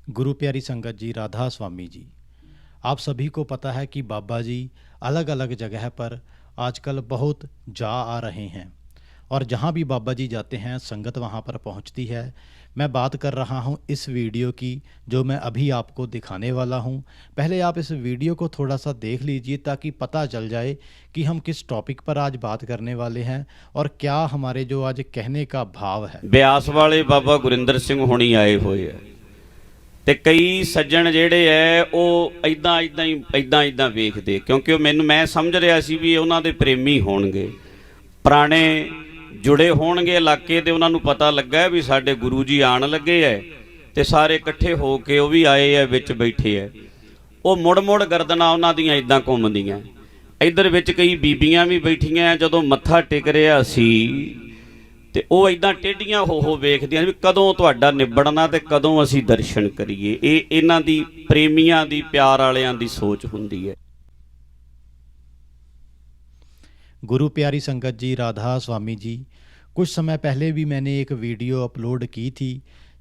गुरु प्यारी संगत जी, राधा स्वामी जी। आप सभी को पता है कि बाबा जी अलग अलग जगह पर आजकल बहुत जा आ रहे हैं और जहाँ भी बाबा जी जाते हैं संगत वहाँ पर पहुँचती है। मैं बात कर रहा हूँ इस वीडियो की जो मैं अभी आपको दिखाने वाला हूँ। पहले आप इस वीडियो को थोड़ा सा देख लीजिए ताकि पता चल जाए कि हम किस टॉपिक पर आज बात करने वाले हैं और क्या हमारे जो आज कहने का भाव है। ਬਿਆਸ ਵਾਲੇ ਬਾਬਾ ਗੁਰਿੰਦਰ ਸਿੰਘ ਹੁਣੀ ਆਏ ਹੋਏ ਆ ਤੇ ਕਈ ਸੱਜਣ ਜਿਹੜੇ ਐ ਉਹ ਇਦਾਂ ਵੇਖਦੇ, ਕਿਉਂਕਿ ਉਹ ਮੈਂ ਸਮਝ ਰਿਹਾ ਸੀ ਵੀ ਉਹਨਾਂ ਦੇ ਪ੍ਰੇਮੀ ਹੋਣਗੇ, ਪੁਰਾਣੇ ਜੁੜੇ ਹੋਣਗੇ ਇਲਾਕੇ ਦੇ। ਉਹਨਾਂ ਨੂੰ ਪਤਾ ਲੱਗਾ ਵੀ ਸਾਡੇ ਗੁਰੂ ਜੀ ਆਣ ਲੱਗੇ ਐ ਤੇ ਸਾਰੇ ਇਕੱਠੇ ਹੋ ਕੇ ਉਹ ਵੀ ਆਏ ਐ, ਵਿੱਚ ਬੈਠੇ ਐ। ਉਹ ਮੁੜ ਗਰਦਨਾਂ ਉਹਨਾਂ ਦੀਆਂ ਇਦਾਂ ਘੁੰਮਦੀਆਂ। ਇੱਧਰ ਵਿੱਚ ਕਈ ਬੀਬੀਆਂ ਵੀ ਬੈਠੀਆਂ। ਜਦੋਂ ਮੱਥਾ ਟੇਕ ਰਿਹਾ ਸੀ ਤੇ ਉਹ ਇਦਾਂ ਟੇਢੀਆਂ ਹੋ ਵੇਖਦੀਆਂ ਵੀ ਕਦੋਂ ਤੁਹਾਡਾ ਨਿਬੜਨਾ ਤੇ ਕਦੋਂ ਅਸੀਂ ਦਰਸ਼ਨ ਕਰੀਏ। ਇਹ ਇਹਨਾਂ ਦੀ ਪ੍ਰੇਮੀਆਂ ਦੀ, ਪਿਆਰ ਵਾਲਿਆਂ ਦੀ ਸੋਚ ਹੁੰਦੀ ਹੈ। गुरु प्यारी संगत जी, राधा स्वामी जी, कुछ समय पहले भी मैंने एक वीडियो अपलोड की थी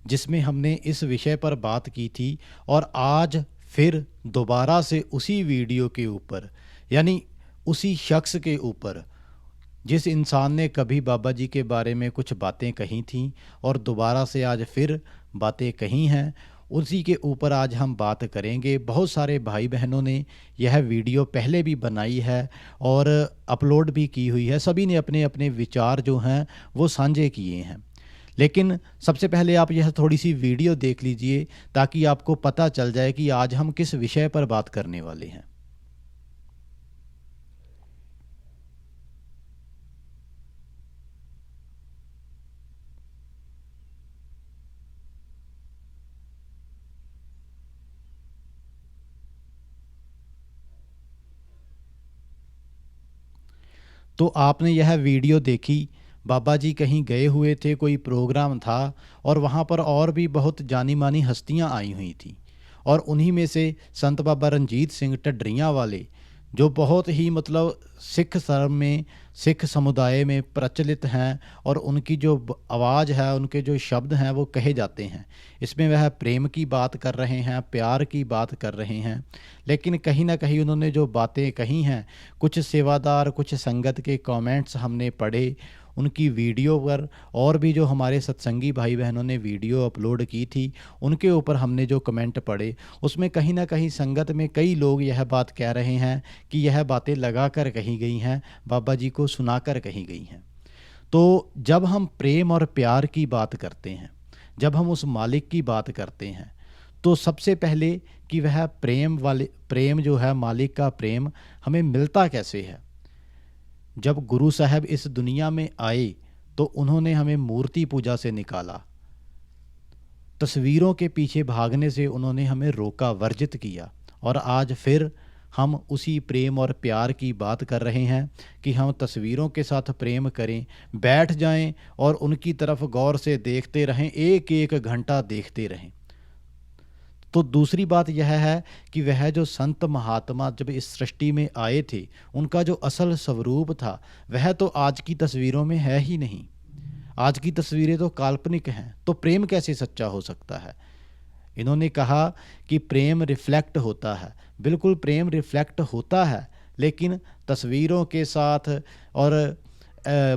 जिसमें हमने इस विषय पर बात की थी और आज फिर दोबारा से उसी वीडियो के ऊपर, यानी उसी शख्स के ऊपर जिस इंसान ने कभी बाबा जी के बारे में कुछ बातें कही थीं और दोबारा से आज फिर बातें कही हैं, उसी के ऊपर आज हम बात करेंगे। बहुत सारे भाई बहनों ने यह वीडियो पहले भी बनाई है और अपलोड भी की हुई है। सभी ने अपने अपने विचार जो हैं वो साझे किए हैं, लेकिन सबसे पहले आप यह थोड़ी सी वीडियो देख लीजिए ताकि आपको पता चल जाए कि आज हम किस विषय पर बात करने वाले हैं। तो आपने यह वीडियो देखी, बाबा जी कहीं गए हुए थे, कोई प्रोग्राम था और वहाँ पर और भी बहुत जानी मानी हस्तियाँ आई हुई थी और उन्हीं में से संत बाबा रंजीत सिंह ढड्डरियाँ वाले, जो बहुत ही मतलब सिख धर्म में, सिख समुदाय में प्रचलित हैं और उनकी जो आवाज़ है, उनके जो शब्द हैं वो कहे जाते हैं। इसमें वह प्रेम की बात कर रहे हैं, प्यार की बात कर रहे हैं, लेकिन कहीं ना कहीं उन्होंने जो बातें कही हैं, कुछ सेवादार, कुछ संगत के कमेंट्स हमने पढ़े उनकी वीडियो पर, और भी जो हमारे सत्संगी भाई बहनों ने वीडियो अपलोड की थी उनके ऊपर हमने जो कमेंट पढ़े, उसमें कहीं ना कहीं संगत में कई लोग यह बात कह रहे हैं कि यह बातें लगा कर कही गई हैं, बाबा जी को सुनाकर कही गई हैं। तो जब हम प्रेम और प्यार की बात करते हैं, जब हम उस मालिक की बात करते हैं, तो सबसे पहले कि वह प्रेम जो है, मालिक का प्रेम हमें मिलता कैसे है। जब गुरु साहब इस दुनिया में आए तो उन्होंने हमें मूर्ति पूजा से निकाला, तस्वीरों के पीछे भागने से उन्होंने हमें रोका, वर्जित किया, और आज फिर हम उसी प्रेम और प्यार की बात कर रहे हैं कि हम तस्वीरों के साथ प्रेम करें, बैठ जाएं और उनकी तरफ गौर से देखते रहें, एक एक घंटा देखते रहें। तो दूसरी बात यह है कि वह जो संत महात्मा जब इस सृष्टि में आए थे, उनका जो असल स्वरूप था वह तो आज की तस्वीरों में है ही नहीं। आज की तस्वीरें तो काल्पनिक हैं, तो प्रेम कैसे सच्चा हो सकता है। इन्होंने कहा कि प्रेम रिफ्लेक्ट होता है। बिल्कुल प्रेम रिफ्लेक्ट होता है, लेकिन तस्वीरों के साथ और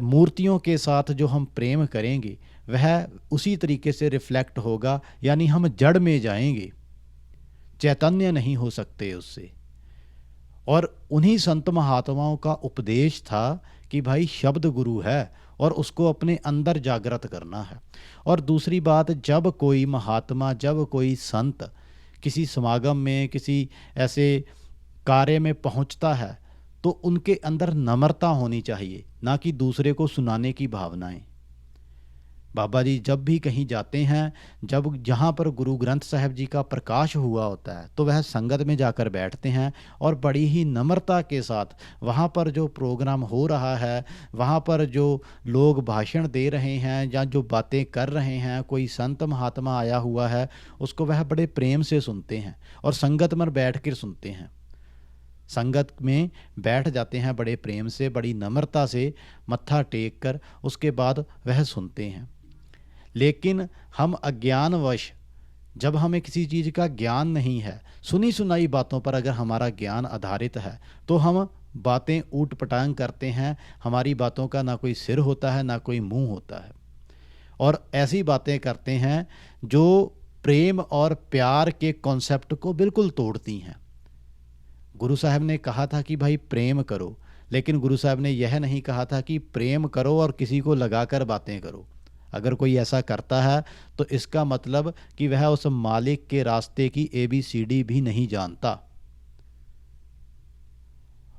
मूर्तियों के साथ जो हम प्रेम करेंगे वह उसी तरीके से रिफ्लेक्ट होगा, यानी हम जड़ में जाएंगे, चैतन्य नहीं हो सकते उससे। और उन्हीं संत महात्माओं का उपदेश था कि भाई शब्द गुरु है और उसको अपने अंदर जागृत करना है। और दूसरी बात, जब कोई महात्मा, जब कोई संत किसी समागम में, किसी ऐसे कार्य में पहुंचता है, तो उनके अंदर नम्रता होनी चाहिए, ना कि दूसरे को सुनाने की भावनाएं। बाबा जी जब भी कहीं जाते हैं, जब जहाँ पर गुरु ग्रंथ साहब जी का प्रकाश हुआ होता है, तो वह संगत में जाकर बैठते हैं और बड़ी ही नम्रता के साथ वहाँ पर जो प्रोग्राम हो रहा है, वहाँ पर जो लोग भाषण दे रहे हैं या जो बातें कर रहे हैं, कोई संत महात्मा आया हुआ है, उसको वह बड़े प्रेम से सुनते हैं और संगत में बैठ कर सुनते हैं। संगत में बैठ जाते हैं बड़े प्रेम से, बड़ी नम्रता से मत्था टेक कर, उसके बाद वह सुनते हैं। लेकिन हम अज्ञानवश जब हमें किसी चीज़ का ज्ञान नहीं है, सुनी सुनाई बातों पर अगर हमारा ज्ञान आधारित है, तो हम बातें ऊट पटांग करते हैं। हमारी बातों का ना कोई सिर होता है, ना कोई मुंह होता है, और ऐसी बातें करते हैं जो प्रेम और प्यार के कॉन्सेप्ट को बिल्कुल तोड़ती हैं। गुरु साहब ने कहा था कि भाई प्रेम करो, लेकिन गुरु साहब ने यह नहीं कहा था कि प्रेम करो और किसी को लगाकर बातें करो। अगर कोई ऐसा करता है तो इसका मतलब कि वह उस मालिक के रास्ते की ABCD भी नहीं जानता।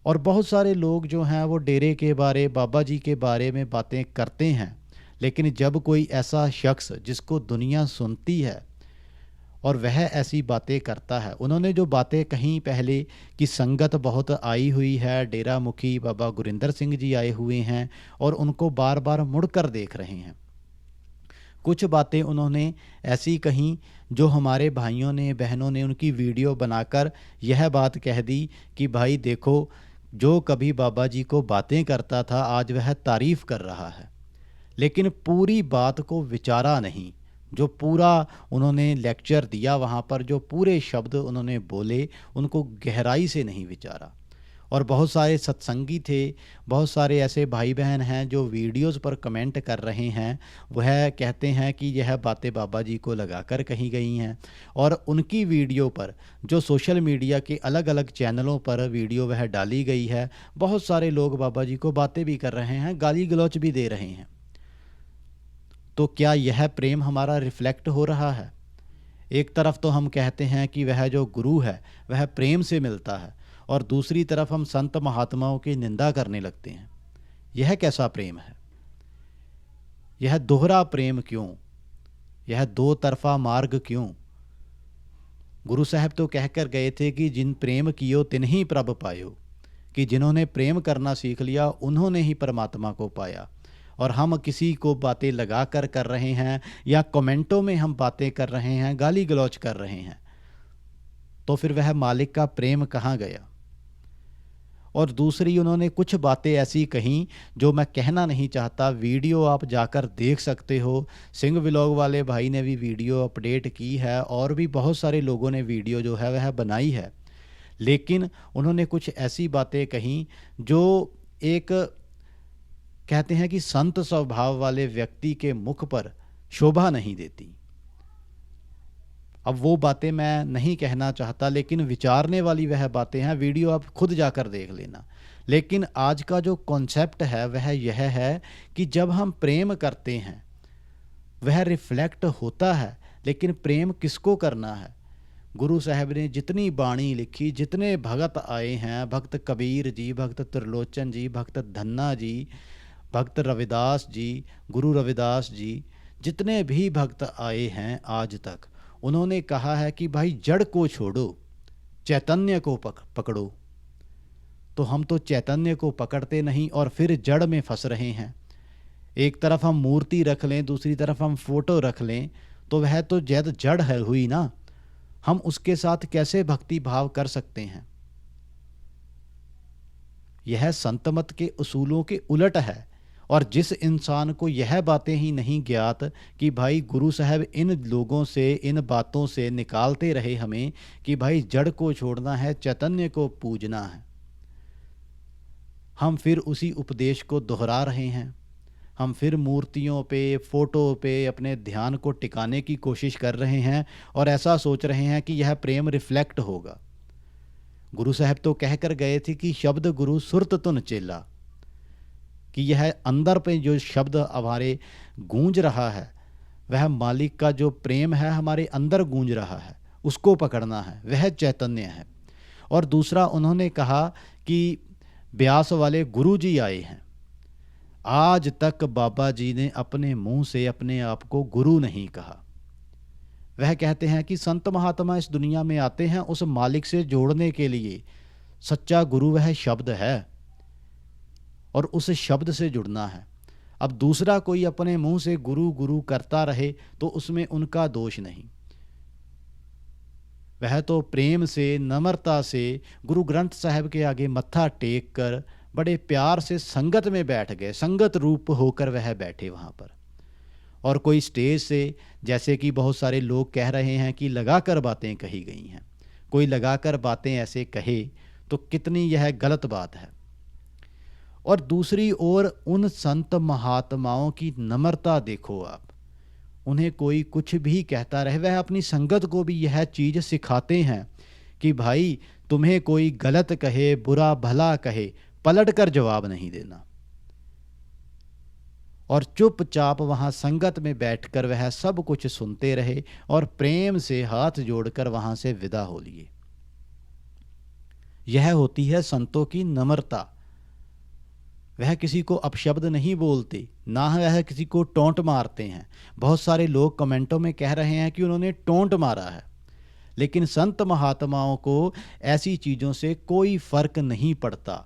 और बहुत सारे लोग जो हैं वो डेरे के बारे, बाबा जी के बारे में बातें करते हैं, लेकिन जब कोई ऐसा शख्स जिसको दुनिया सुनती है और वह ऐसी बातें करता है, उन्होंने जो बातें कहीं पहले कि संगत बहुत आई हुई है, डेरा मुखी बाबा गुरिंदर सिंह जी आए हुए हैं और उनको बार बार मुड़कर देख रहे हैं। कुछ बातें उन्होंने ऐसी कहीं जो हमारे भाइयों ने, बहनों ने उनकी वीडियो बनाकर यह बात कह दी कि भाई देखो, जो कभी बाबा जी को बातें करता था आज वह तारीफ कर रहा है, लेकिन पूरी बात को विचारा नहीं। जो पूरा उन्होंने लेक्चर दिया वहाँ पर, जो पूरे शब्द उन्होंने बोले, उनको गहराई से नहीं विचारा। और बहुत सारे सत्संगी थे, बहुत सारे ऐसे भाई बहन हैं जो वीडियोज़ पर कमेंट कर रहे हैं, वह कहते हैं कि यह बातें बाबा जी को लगाकर कही गई हैं। और उनकी वीडियो पर जो सोशल मीडिया के अलग अलग चैनलों पर वीडियो वह डाली गई है, बहुत सारे लोग बाबा जी को बातें भी कर रहे हैं, गाली गलौच भी दे रहे हैं। तो क्या यह प्रेम हमारा रिफ्लेक्ट हो रहा है? एक तरफ तो हम कहते हैं कि वह जो गुरु है वह प्रेम से मिलता है, और दूसरी तरफ हम संत महात्माओं की निंदा करने लगते हैं। यह कैसा प्रेम है? यह दोहरा प्रेम क्यों? यह दो तरफा मार्ग क्यों? गुरु साहब तो कहकर गए थे कि जिन प्रेम कियो तिन्हीं प्रभ पायो, कि जिन्होंने प्रेम करना सीख लिया उन्होंने ही परमात्मा को पाया। और हम किसी को बातें लगा कर रहे हैं, या कमेंटों में हम बातें कर रहे हैं, गाली गलौच कर रहे हैं, तो फिर वह मालिक का प्रेम कहाँ गया? और दूसरी उन्होंने कुछ बातें ऐसी कहीं जो मैं कहना नहीं चाहता, वीडियो आप जाकर देख सकते हो। सिंह व्लॉग वाले भाई ने भी वीडियो अपडेट की है, और भी बहुत सारे लोगों ने वीडियो जो है वह बनाई है, लेकिन उन्होंने कुछ ऐसी बातें कहीं जो एक कहते हैं कि संत स्वभाव वाले व्यक्ति के मुख पर शोभा नहीं देती। अब वो बातें मैं नहीं कहना चाहता, लेकिन विचारने वाली वह बातें हैं, वीडियो आप खुद जाकर देख लेना। लेकिन आज का जो कॉन्सेप्ट है वह यह है कि जब हम प्रेम करते हैं वह रिफ्लेक्ट होता है, लेकिन प्रेम किसको करना है? गुरु साहब ने जितनी बाणी लिखी, जितने भगत आए हैं, भक्त कबीर जी, भक्त त्रिलोचन जी, भक्त धन्ना जी, भक्त रविदास जी, गुरु रविदास जी, जितने भी भक्त आए हैं आज तक, उन्होंने कहा है कि भाई जड़ को छोड़ो, चैतन्य को पकड़ो। तो हम तो चैतन्य को पकड़ते नहीं और फिर जड़ में फंस रहे हैं। एक तरफ हम मूर्ति रख लें, दूसरी तरफ हम फोटो रख लें, तो वह तो जड़ है हुई ना। हम उसके साथ कैसे भक्ति भाव कर सकते हैं? यह संतमत के उसूलों के उलट है। और जिस इंसान को यह बातें ही नहीं ज्ञात कि भाई गुरु साहब इन लोगों से, इन बातों से निकालते रहे हमें कि भाई जड़ को छोड़ना है, चैतन्य को पूजना है, हम फिर उसी उपदेश को दोहरा रहे हैं। हम फिर मूर्तियों पे, फोटो पे अपने ध्यान को टिकाने की कोशिश कर रहे हैं और ऐसा सोच रहे हैं कि यह प्रेम रिफ्लेक्ट होगा। गुरु साहब तो कहकर गए थे कि शब्द गुरु सुरत तुन चेला, कि यह अंदर पे जो शब्द हमारे गूंज रहा है वह मालिक का जो प्रेम है हमारे अंदर गूंज रहा है, उसको पकड़ना है, वह चैतन्य है। और दूसरा उन्होंने कहा कि ब्यास वाले गुरु जी आए हैं, आज तक बाबा जी ने अपने मुंह से अपने आप को गुरु नहीं कहा। वह कहते हैं कि संत महात्मा इस दुनिया में आते हैं उस मालिक से जोड़ने के लिए। सच्चा गुरु वह शब्द है और उस शब्द से जुड़ना है। अब दूसरा कोई अपने मुंह से गुरु गुरु करता रहे तो उसमें उनका दोष नहीं। वह तो प्रेम से, नम्रता से गुरु ग्रंथ साहब के आगे मत्था टेक कर बड़े प्यार से संगत में बैठ गए, संगत रूप होकर वह बैठे वहाँ पर। और कोई स्टेज से, जैसे कि बहुत सारे लोग कह रहे हैं कि लगाकर बातें कही गई हैं, कोई लगाकर बातें ऐसे कहे तो कितनी यह गलत बात है। और दूसरी ओर उन संत महात्माओं की नम्रता देखो आप, उन्हें कोई कुछ भी कहता रहे, वह अपनी संगत को भी यह चीज़ सिखाते हैं कि भाई तुम्हें कोई गलत कहे, बुरा भला कहे, पलट कर जवाब नहीं देना, और चुपचाप वहाँ संगत में बैठकर वह सब कुछ सुनते रहे और प्रेम से हाथ जोड़कर वहाँ से विदा हो लिए। यह होती है संतों की नम्रता। वह किसी को अपशब्द नहीं बोलते, ना वह किसी को टोंट मारते हैं। बहुत सारे लोग कमेंटों में कह रहे हैं कि उन्होंने टोंट मारा है, लेकिन संत महात्माओं को ऐसी चीज़ों से कोई फर्क नहीं पड़ता।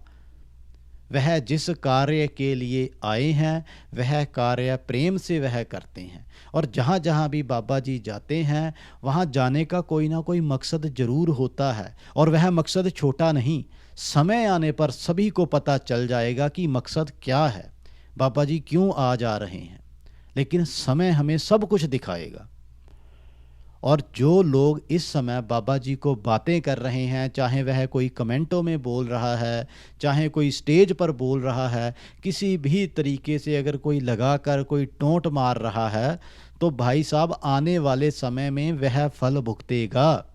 वह जिस कार्य के लिए आए हैं वह कार्य प्रेम से वह करते हैं, और जहाँ जहाँ भी बाबा जी जाते हैं वहाँ जाने का कोई ना कोई मकसद ज़रूर होता है, और वह मकसद छोटा नहीं। समय आने पर सभी को पता चल जाएगा कि मकसद क्या है, बाबा जी क्यों आ जा रहे हैं, लेकिन समय हमें सब कुछ दिखाएगा। और जो लोग इस समय बाबा जी को बातें कर रहे हैं, चाहे वह कोई कमेंटों में बोल रहा है, चाहे कोई स्टेज पर बोल रहा है, किसी भी तरीके से अगर कोई लगाकर कोई टोंट मार रहा है, तो भाई साहब आने वाले समय में वह फल भुगतेगा।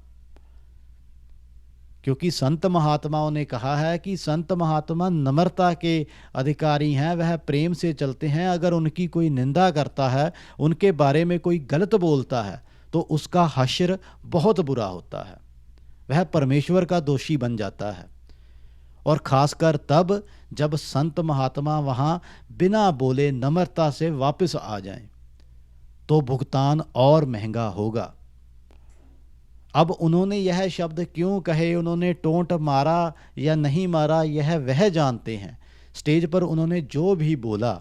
क्योंकि संत महात्माओं ने कहा है कि संत महात्मा नम्रता के अधिकारी हैं, वह प्रेम से चलते हैं। अगर उनकी कोई निंदा करता है, उनके बारे में कोई गलत बोलता है, तो उसका हश्र बहुत बुरा होता है, वह परमेश्वर का दोषी बन जाता है। और खासकर तब जब संत महात्मा वहाँ बिना बोले नम्रता से वापस आ जाएं, तो भुगतान और महंगा होगा। अब उन्होंने यह शब्द क्यों कहे, उन्होंने टोंट मारा या नहीं मारा, यह वह जानते हैं। स्टेज पर उन्होंने जो भी बोला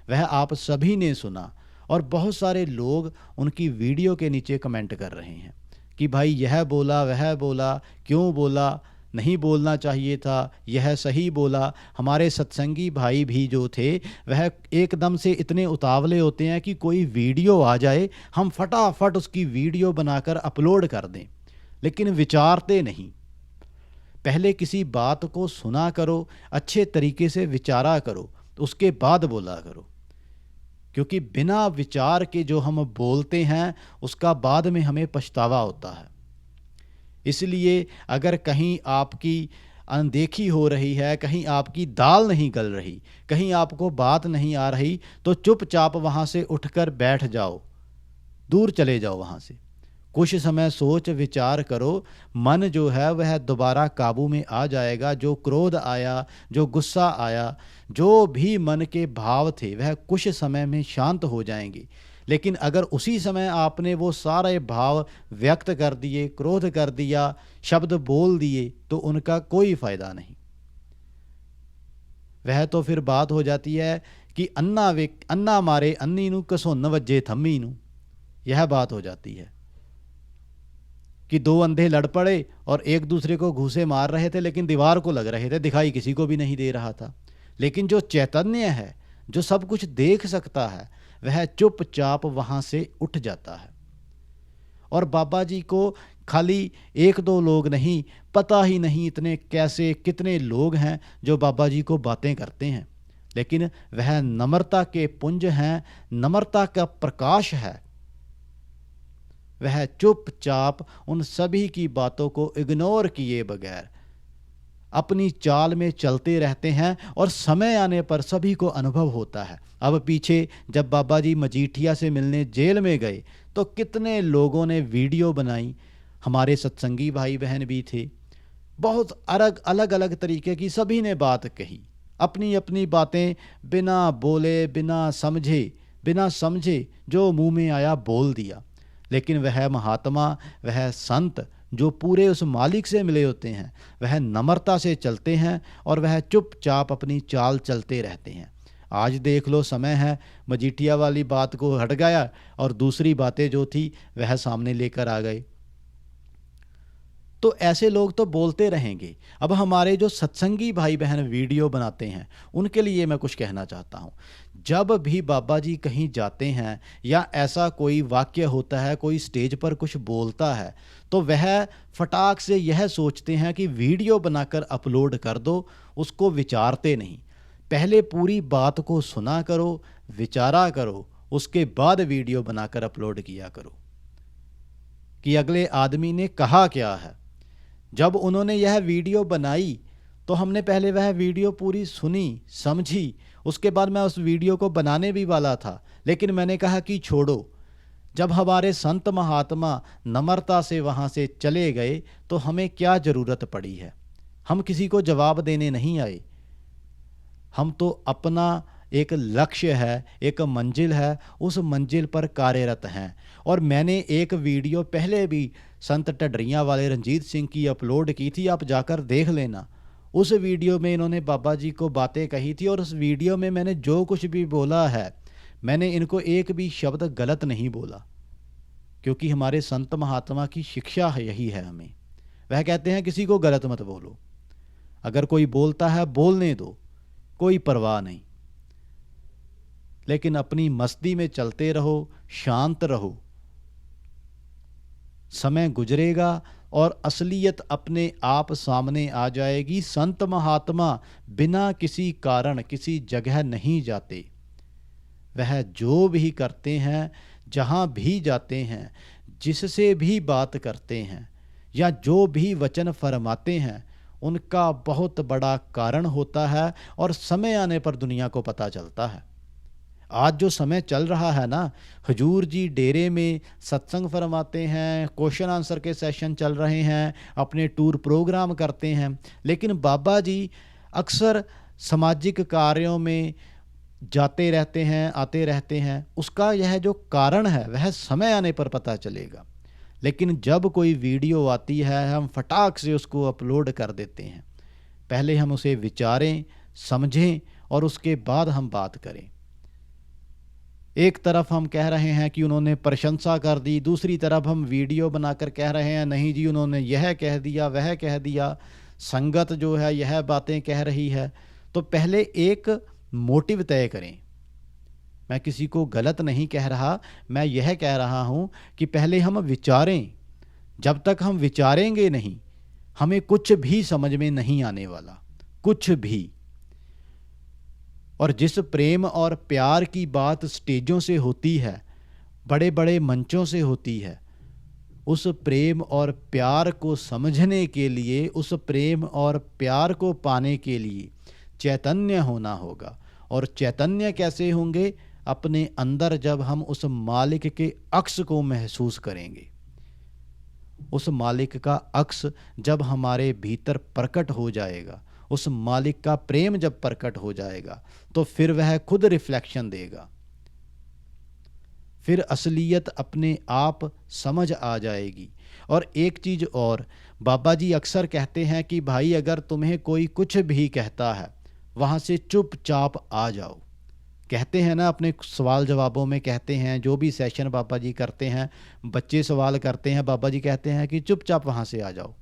वह आप सभी ने सुना, और बहुत सारे लोग उनकी वीडियो के नीचे कमेंट कर रहे हैं कि भाई यह बोला, वह बोला, क्यों बोला, नहीं बोलना चाहिए था, यह सही बोला। हमारे सत्संगी भाई भी जो थे वह एकदम से इतने उतावले होते हैं कि कोई वीडियो आ जाए हम फटाफट उसकी वीडियो बनाकर अपलोड कर दें, लेकिन विचारते नहीं। पहले किसी बात को सुना करो, अच्छे तरीके से विचारा करो, उसके बाद बोला करो। क्योंकि बिना विचार के जो हम बोलते हैं उसका बाद में हमें पछतावा होता है। इसलिए अगर कहीं आपकी अनदेखी हो रही है, कहीं आपकी दाल नहीं गल रही, कहीं आपको बात नहीं आ रही, तो चुपचाप वहाँ से उठकर बैठ जाओ, दूर चले जाओ वहाँ से। कुछ समय सोच विचार करो, मन जो है वह दोबारा काबू में आ जाएगा। जो क्रोध आया, जो गुस्सा आया, जो भी मन के भाव थे वह कुछ समय में शांत हो जाएंगे। लेकिन अगर उसी समय आपने वो सारे भाव व्यक्त कर दिए, क्रोध कर दिया, शब्द बोल दिए, तो उनका कोई फ़ायदा नहीं। वह तो फिर बात हो जाती है कि अन्ना मारे अन्नी नू घसुन्न वज्जे थम्मी नू, यह बात हो जाती है कि दो अंधे लड़ पड़े और एक दूसरे को घूंसे मार रहे थे, लेकिन दीवार को लग रहे थे, दिखाई किसी को भी नहीं दे रहा था। लेकिन जो चैतन्य है, जो सब कुछ देख सकता है, वह चुपचाप वहाँ से उठ जाता है। और बाबा जी को खाली एक दो लोग नहीं, पता ही नहीं इतने कैसे कितने लोग हैं जो बाबा जी को बातें करते हैं, लेकिन वह नम्रता के पुंज हैं, नम्रता का प्रकाश है। वह चुपचाप उन सभी की बातों को इग्नोर किए बगैर अपनी चाल में चलते रहते हैं, और समय आने पर सभी को अनुभव होता है। अब पीछे जब बाबा जी मजीठिया से मिलने जेल में गए तो कितने लोगों ने वीडियो बनाई, हमारे सत्संगी भाई बहन भी थे, बहुत अलग अलग तरीके की सभी ने बात कही, अपनी अपनी बातें बिना बोले, बिना समझे जो मुंह में आया बोल दिया। लेकिन वह महात्मा, वह संत जो पूरे उस मालिक से मिले होते हैं, वह नम्रता से चलते हैं और वह चुपचाप अपनी चाल चलते रहते हैं। आज देख लो, समय है, मजीठिया वाली बात को हट गया और दूसरी बातें जो थी वह सामने लेकर आ गए। तो ऐसे लोग तो बोलते रहेंगे। अब हमारे जो सत्संगी भाई बहन वीडियो बनाते हैं उनके लिए मैं कुछ कहना चाहता हूँ। जब भी बाबा जी कहीं जाते हैं या ऐसा कोई वाक्य होता है, कोई स्टेज पर कुछ बोलता है, तो वह फटाक से यह सोचते हैं कि वीडियो बनाकर अपलोड कर दो, उसको विचारते नहीं। पहले पूरी बात को सुना करो, विचारा करो, उसके बाद वीडियो बनाकर अपलोड किया करो कि अगले आदमी ने कहा क्या है। जब उन्होंने यह वीडियो बनाई तो हमने पहले वह वीडियो पूरी सुनी, समझी। उसके बाद मैं उस वीडियो को बनाने भी वाला था, लेकिन मैंने कहा कि छोड़ो। जब हमारे संत महात्मा नम्रता से वहाँ से चले गए तो हमें क्या ज़रूरत पड़ी है। हम किसी को जवाब देने नहीं आए। हम तो अपना एक लक्ष्य है, एक मंजिल है, उस मंजिल पर कार्यरत हैं। और मैंने एक वीडियो पहले भी संत टडरियाँ वाले रंजीत सिंह की अपलोड की थी, आप जाकर देख लेना। उस वीडियो में इन्होंने बाबा जी को बातें कही थी और उस वीडियो में मैंने जो कुछ भी बोला है, मैंने इनको एक भी शब्द गलत नहीं बोला, क्योंकि हमारे संत महात्मा की शिक्षा है, यही है हमें। वह कहते हैं किसी को गलत मत बोलो, अगर कोई बोलता है बोलने दो, कोई परवाह नहीं, लेकिन अपनी मस्ती में चलते रहो, शांत रहो। समय गुजरेगा और असलियत अपने आप सामने आ जाएगी। संत महात्मा बिना किसी कारण किसी जगह नहीं जाते। वह जो भी करते हैं, जहाँ भी जाते हैं, जिससे भी बात करते हैं या जो भी वचन फरमाते हैं, उनका बहुत बड़ा कारण होता है और समय आने पर दुनिया को पता चलता है। आज जो समय चल रहा है ना, हजूर जी डेरे में सत्संग फरमाते हैं, क्वेश्चन आंसर के सेशन चल रहे हैं, अपने टूर प्रोग्राम करते हैं, लेकिन बाबा जी अक्सर सामाजिक कार्यों में जाते रहते हैं, आते रहते हैं। उसका यह जो कारण है वह समय आने पर पता चलेगा। लेकिन जब कोई वीडियो आती है हम फटाक से उसको अपलोड कर देते हैं। पहले हम उसे विचारें, समझें और उसके बाद हम बात करें। एक तरफ हम कह रहे हैं कि उन्होंने प्रशंसा कर दी, दूसरी तरफ हम वीडियो बनाकर कह रहे हैं नहीं जी उन्होंने यह कह दिया, वह कह दिया, संगत जो है यह बातें कह रही है। तो पहले एक मोटिव तय करें। मैं किसी को गलत नहीं कह रहा, मैं यह कह रहा हूं कि पहले हम विचारें। जब तक हम विचारेंगे नहीं, हमें कुछ भी समझ में नहीं आने वाला, कुछ भी। और जिस प्रेम और प्यार की बात स्टेजों से होती है, बड़े बड़े मंचों से होती है, उस प्रेम और प्यार को समझने के लिए, उस प्रेम और प्यार को पाने के लिए चैतन्य होना होगा। और चैतन्य कैसे होंगे? अपने अंदर जब हम उस मालिक के अक्स को महसूस करेंगे। उस मालिक का अक्स जब हमारे भीतर प्रकट हो जाएगा, उस मालिक का प्रेम जब प्रकट हो जाएगा, तो फिर वह खुद रिफ्लेक्शन देगा। फिर असलियत अपने आप समझ आ जाएगी। और एक चीज़ और, बाबा जी अक्सर कहते हैं कि भाई अगर तुम्हें कोई कुछ भी कहता है, वहाँ से चुपचाप आ जाओ। कहते हैं ना, अपने सवाल जवाबों में कहते हैं, जो भी सेशन बाबा जी करते हैं, बच्चे सवाल करते हैं, बाबा जी कहते हैं कि चुपचाप वहाँ से आ जाओ।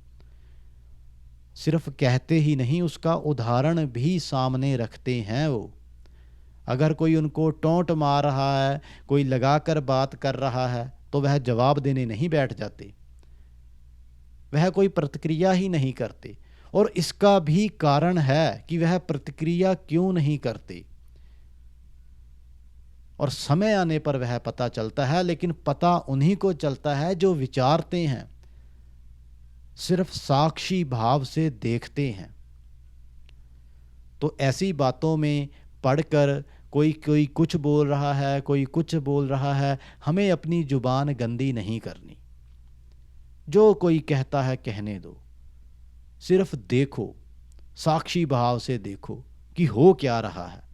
सिर्फ कहते ही नहीं, उसका उदाहरण भी सामने रखते हैं वो। अगर कोई उनको टोंट मार रहा है, कोई लगाकर बात कर रहा है, तो वह जवाब देने नहीं बैठ जाते, वह कोई प्रतिक्रिया ही नहीं करते। और इसका भी कारण है कि वह प्रतिक्रिया क्यों नहीं करते, और समय आने पर वह पता चलता है। लेकिन पता उन्हीं को चलता है जो विचारते हैं, सिर्फ साक्षी भाव से देखते हैं। तो ऐसी बातों में पढ़कर कोई कुछ बोल रहा है, कोई कुछ बोल रहा है, हमें अपनी जुबान गंदी नहीं करनी। जो कोई कहता है कहने दो, सिर्फ देखो, साक्षी भाव से देखो कि हो क्या रहा है।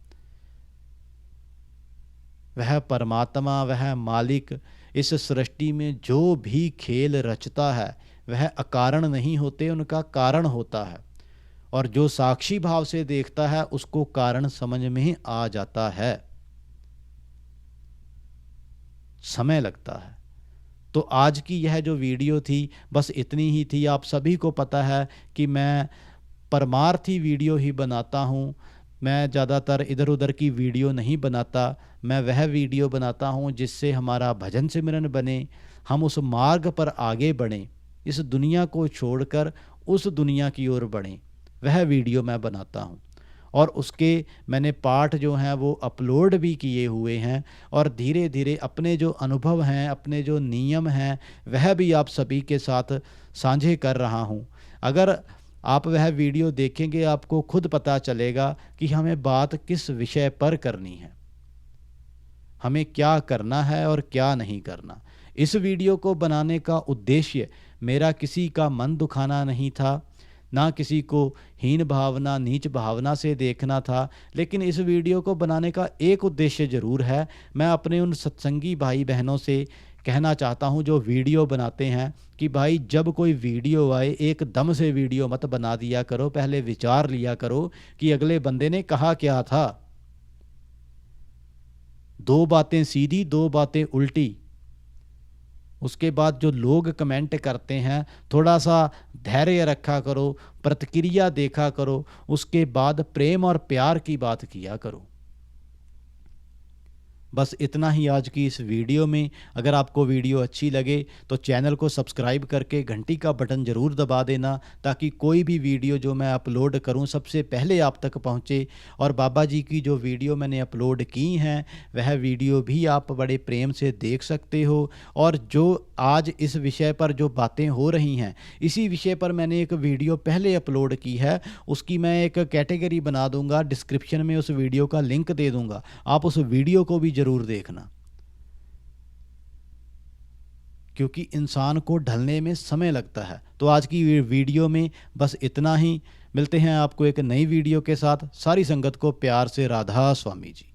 वह परमात्मा, वह मालिक इस सृष्टि में जो भी खेल रचता है वह अकारण नहीं होते, उनका कारण होता है। और जो साक्षी भाव से देखता है उसको कारण समझ में आ जाता है। समय लगता है। तो आज की यह जो वीडियो थी बस इतनी ही थी। आप सभी को पता है कि मैं परमार्थी वीडियो ही बनाता हूँ, मैं ज़्यादातर इधर उधर की वीडियो नहीं बनाता। मैं वह वीडियो बनाता हूँ जिससे हमारा भजन सिमरन बने, हम उस मार्ग पर आगे बढ़ें, इस दुनिया को छोड़कर उस दुनिया की ओर बढ़ें, वह वीडियो मैं बनाता हूँ। और उसके मैंने पाठ जो हैं वो अपलोड भी किए हुए हैं, और धीरे धीरे अपने जो अनुभव हैं, अपने जो नियम हैं, वह भी आप सभी के साथ साझे कर रहा हूँ। अगर आप वह वीडियो देखेंगे आपको खुद पता चलेगा कि हमें बात किस विषय पर करनी है, हमें क्या करना है और क्या नहीं करना। इस वीडियो को बनाने का उद्देश्य मेरा किसी का मन दुखाना नहीं था, ना किसी को हीन भावना नीच भावना से देखना था। लेकिन इस वीडियो को बनाने का एक उद्देश्य ज़रूर है। मैं अपने उन सत्संगी भाई बहनों से कहना चाहता हूं जो वीडियो बनाते हैं कि भाई जब कोई वीडियो आए एकदम से वीडियो मत बना दिया करो, पहले विचार लिया करो कि अगले बंदे ने कहा क्या था। दो बातें सीधी, दो बातें उल्टी, उसके बाद जो लोग कमेंट करते हैं थोड़ा सा धैर्य रखा करो, प्रतिक्रिया देखा करो, उसके बाद प्रेम और प्यार की बात किया करो। बस इतना ही आज की इस वीडियो में। अगर आपको वीडियो अच्छी लगे तो चैनल को सब्सक्राइब करके घंटी का बटन ज़रूर दबा देना, ताकि कोई भी वीडियो जो मैं अपलोड करूं सबसे पहले आप तक पहुंचे। और बाबा जी की जो वीडियो मैंने अपलोड की हैं वह वीडियो भी आप बड़े प्रेम से देख सकते हो। और जो आज इस विषय पर जो बातें हो रही हैं, इसी विषय पर मैंने एक वीडियो पहले अपलोड की है, उसकी मैं एक कैटेगरी बना दूंगा, डिस्क्रिप्शन में उस वीडियो का लिंक दे दूंगा, आप उस वीडियो को भी ज़रूर देखना। क्योंकि इंसान को ढलने में समय लगता है। तो आज की वीडियो में बस इतना ही। मिलते हैं आपको एक नई वीडियो के साथ। सारी संगत को प्यार से राधा स्वामी जी।